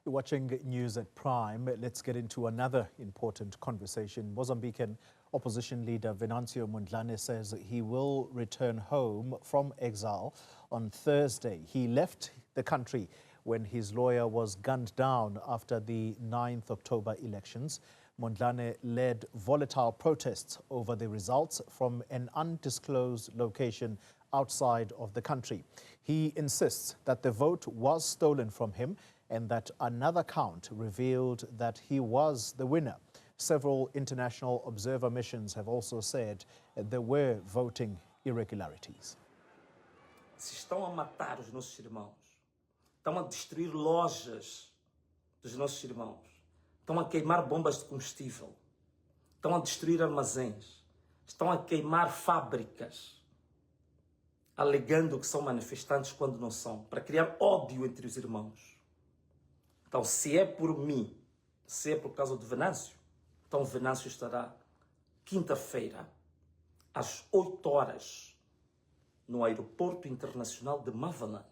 You're watching News at Prime. Let's get into another important conversation. Mozambican opposition leader Venancio Mondlane says he will return home from exile on Thursday. He left the country when his lawyer was gunned down after the 9th October elections. Mondlane led volatile protests over the results from an undisclosed location outside of the country. He insists that the vote was stolen from him and that another count revealed that he was the winner. Several international observer missions have also said there were voting irregularities. Se estão a matar os nossos irmãos, estão a destruir lojas dos nossos irmãos, estão a queimar bombas de combustível, estão a destruir armazéns, estão a queimar fábricas, alegando que são manifestantes quando não são, para criar ódio entre os irmãos. Então, se é por mim, se é por causa do Venancio, então o Venancio estará quinta-feira, às 8 horas, no aeroporto internacional de Mondlane,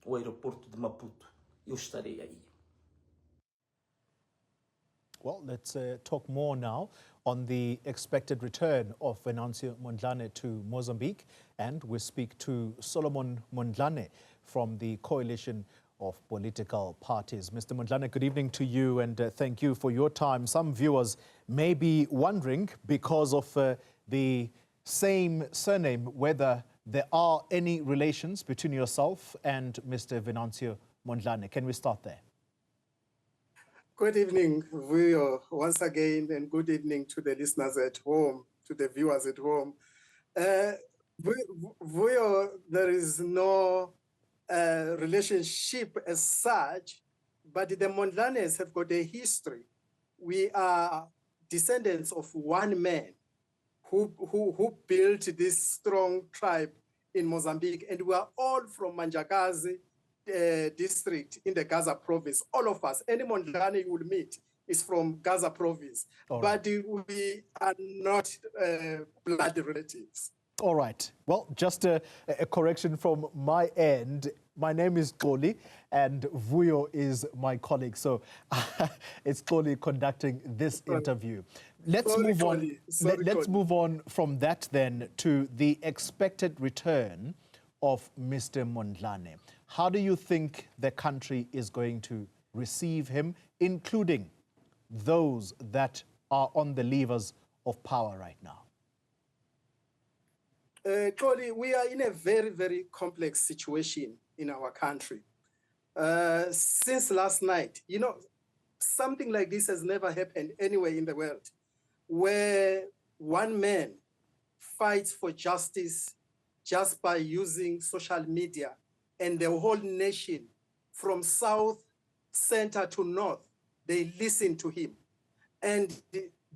o aeroporto de Maputo. Eu estarei aí. Well, let's talk more now on the expected return of Venancio Mondlane to Mozambique. And we speak to Solomon Mondlane from the coalition of political parties. Mr. Mondlane, good evening to you and thank you for your time. Some viewers may be wondering, because of the same surname, whether there are any relations between yourself and Mr. Venancio Mondlane. Can we start there? Good evening, Vuyo, once again, and good evening to the listeners at home, to the viewers at home. Vuyo, there is no relationship as such, but the Mondlanes have got a history. We are descendants of one man who built this strong tribe in Mozambique, and we are all from Manjakazi district in the Gaza province. All of us, any Mondlane you will meet is from Gaza province, but we are not blood relatives. All right. Well, just a correction from my end. My name is Xoli and Vuyo is my colleague. So it's Xoli conducting this interview. Let's move on. Let's move on from that then to the expected return of Mr. Mondlane. How do you think the country is going to receive him, including those that are on the levers of power right now? Xoli, we are in a very, very complex situation in our country. Since last night, you know, something like this has never happened anywhere in the world, where one man fights for justice just by using social media, and the whole nation, from south, center to north, they listen to him. And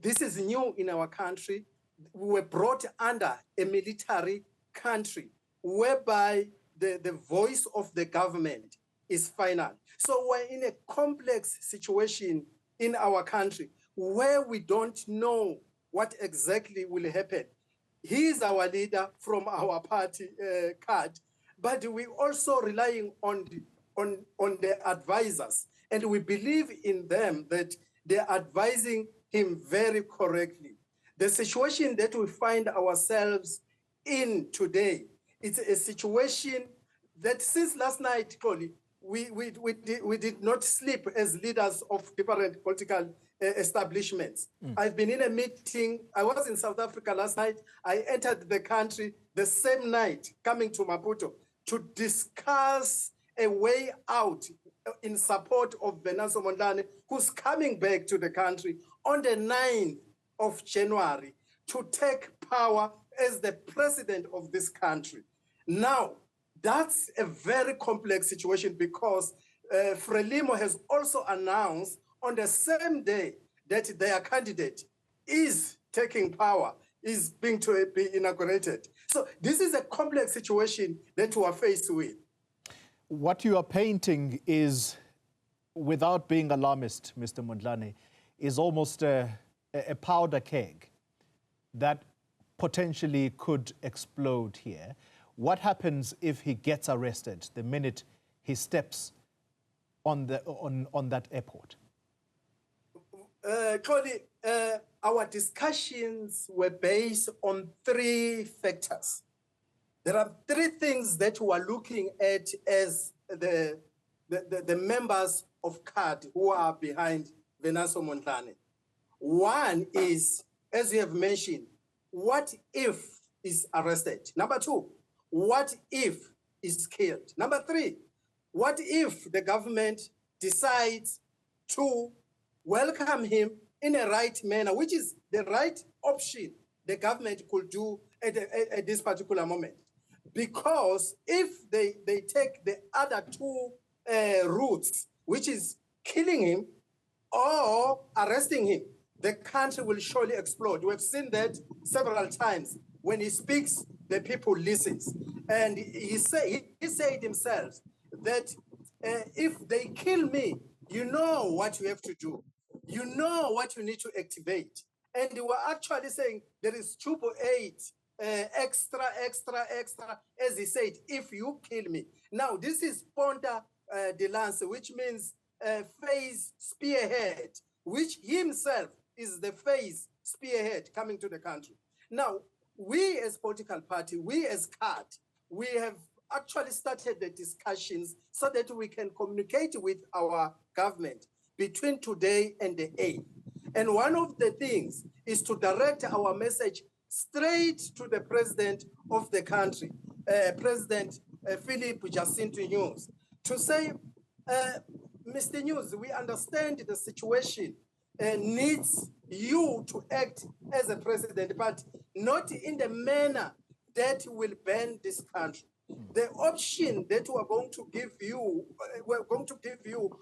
this is new in our country. We were brought under a military country whereby the voice of the government is final. So we're in a complex situation in our country where we don't know what exactly will happen. He is our leader from our party card, but we also relying on the advisors, and we believe in them that they're advising him very correctly. The situation that we find ourselves in today, it's a situation that since last night, Xoli, we did not sleep as leaders of different political establishments. I've been in a meeting. I was in South Africa last night. I entered the country the same night, coming to Maputo, to discuss a way out in support of Venancio Mondlane, who's coming back to the country on the 9th of January to take power as the president of this country. Now, that's a very complex situation because Frelimo has also announced on the same day that their candidate is taking power, is being to be inaugurated. So this is a complex situation that we are faced with. What you are painting is, without being alarmist, Mr. Mondlane, is almost a powder keg that potentially could explode here. What happens if he gets arrested the minute he steps on that airport? Clearly, our discussions were based on 3 factors. There are 3 things that we are looking at as the members of CAD who are behind Venancio Mondlane. One is, as you have mentioned, what if is arrested? Number 2, what if is killed? Number 3, what if the government decides to welcome him in a right manner, which is the right option the government could do at this particular moment? Because if they take the other 2 routes, which is killing him or arresting him, the country will surely explode. We have seen that several times. When he speaks, the people listen. And he said himself that if they kill me, you know what you have to do. You know what you need to activate. And they were actually saying there is 2.8 extra, as he said, if you kill me. Now, this is Ponta de Lance, which means phase spearhead, which himself is the phase spearhead coming to the country. Now, we as political party, we as CAD, we have actually started the discussions so that we can communicate with our government between today and the 8th. And one of the things is to direct our message straight to the president of the country, President Philip Jacinto News, to say, Mr. News, we understand the situation needs you to act as a president, but not in the manner that will ban this country. The option that we're going to give you,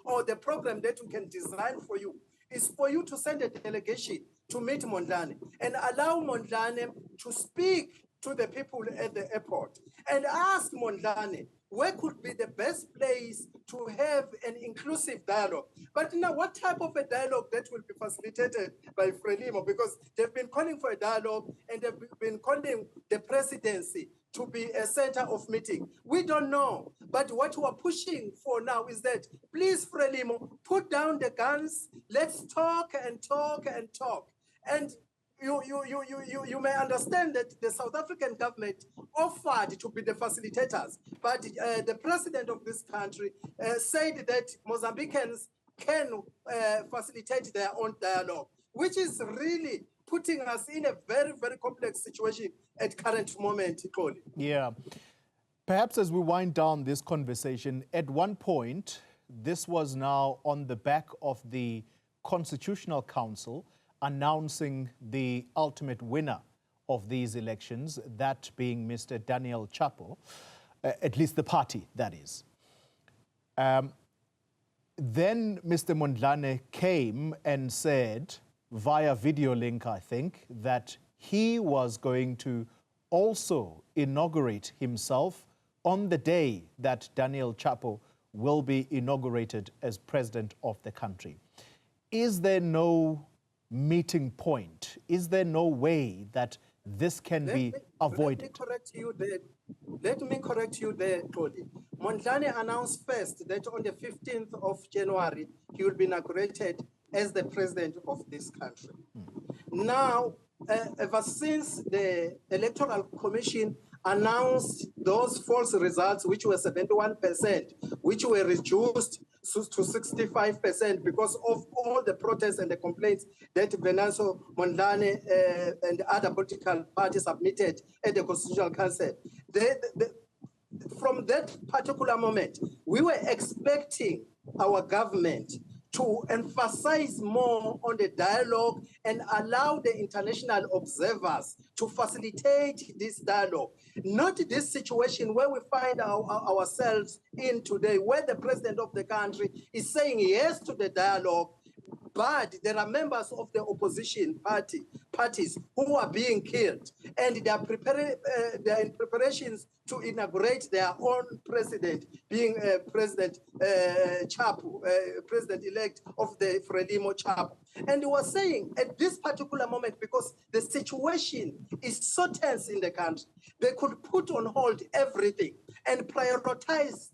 or the program that we can design for you, is for you to send a delegation to meet Mondlane and allow Mondlane to speak to the people at the airport and ask Mondlane where could be the best place to have an inclusive dialogue. But now, what type of a dialogue that will be facilitated by Frelimo? Because they've been calling for a dialogue and they've been calling the presidency to be a center of meeting. We don't know. But what we're pushing for now is that, please, Frelimo, put down the guns. Let's talk and talk and talk. And you may understand that the South African government offered to be the facilitators, but the president of this country said that Mozambicans can facilitate their own dialogue, which is really putting us in a very, very complex situation at current moment, Colin. Yeah. Perhaps as we wind down this conversation, at one point, this was now on the back of the Constitutional Council announcing the ultimate winner of these elections, that being Mr. Daniel Chapo, at least the party, that is. Then Mr. Mondlane came and said, via video link, I think, that he was going to also inaugurate himself on the day that Daniel Chapo will be inaugurated as president of the country. Is there no meeting point? Is there no way that this can be avoided? Let me correct you there, Tony. Mondlane announced first that on the 15th of January, he will be inaugurated as the president of this country. Now, ever since the Electoral Commission announced those false results, which were 71%, which were reduced to 65% because of all the protests and the complaints that Venancio Mondlane and other political parties submitted at the Constitutional Council. From that particular moment, we were expecting our government to emphasize more on the dialogue and allow the international observers to facilitate this dialogue. Not this situation where we find ourselves in today, where the president of the country is saying yes to the dialogue, but there are members of the opposition party parties who are being killed, and they are in preparations to inaugurate their own president, being President Chapo, President-elect of the Frelimo Chapo. And he was saying at this particular moment, because the situation is so tense in the country, they could put on hold everything and prioritize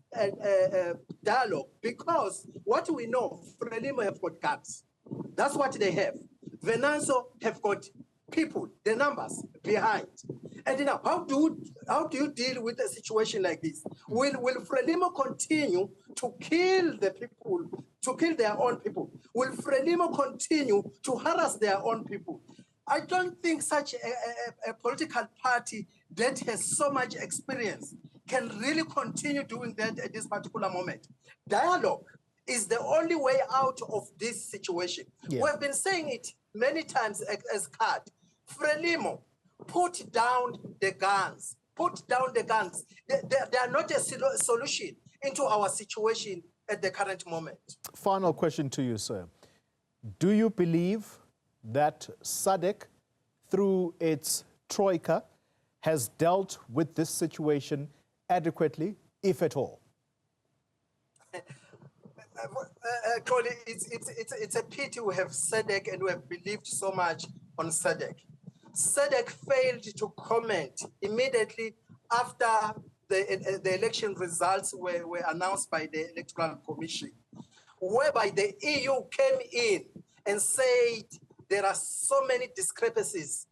dialogue, because what we know, Frelimo have got guns. That's what they have. Venancio have got people, the numbers behind. And now, how do you deal with a situation like this? Will Frelimo continue to kill the people, to kill their own people? Will Frelimo continue to harass their own people? I don't think such a political party that has so much experience can really continue doing that at this particular moment. Dialogue is the only way out of this situation. Yeah. We've been saying it many times as CAD. Frelimo, put down the guns. Put down the guns. They are not a solution into our situation at the current moment. Final question to you, sir. Do you believe that SADC, through its troika, has dealt with this situation adequately, if at all? Colin, it's a pity we have SADC and we have believed so much on SADC. SADC failed to comment immediately after the election results were announced by the Electoral Commission, whereby the EU came in and said there are so many discrepancies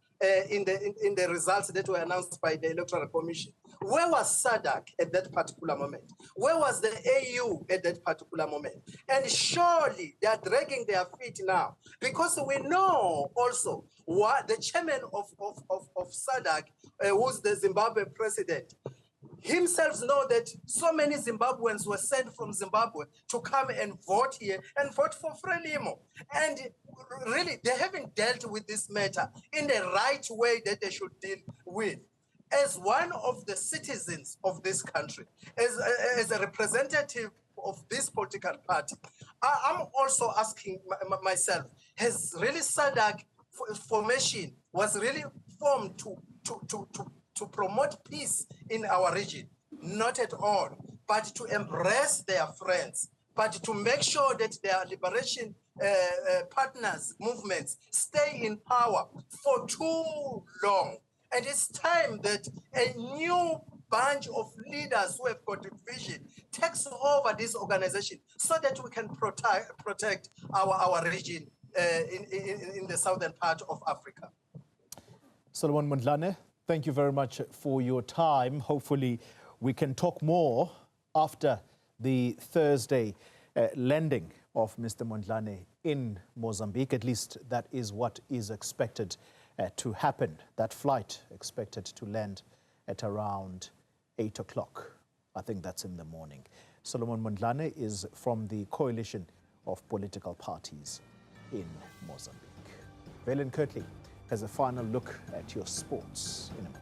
in the results that were announced by the Electoral Commission. Where was SADC at that particular moment? Where was the AU at that particular moment? And surely they are dragging their feet now, because we know also what the chairman of SADC, who's the Zimbabwe president, himself know that so many Zimbabweans were sent from Zimbabwe to come and vote here and vote for Frelimo. And really, they haven't dealt with this matter in the right way that they should deal with. As one of the citizens of this country, as a representative of this political party, I'm also asking myself, has really SADC formation was really formed to promote peace in our region? Not at all, but to embrace their friends, but to make sure that their liberation partners, movements, stay in power for too long. And it's time that a new bunch of leaders who have got a vision takes over this organization so that we can protect our region in the southern part of Africa. Solomon Mondlane, thank you very much for your time. Hopefully we can talk more after the Thursday landing of Mr. Mondlane in Mozambique. At least that is what is expected to happen. That flight expected to land at around 8 o'clock. I think that's in the morning. Solomon Mondlane is from the coalition of political parties in Mozambique. Valen Kirtley has a final look at your sports in a moment.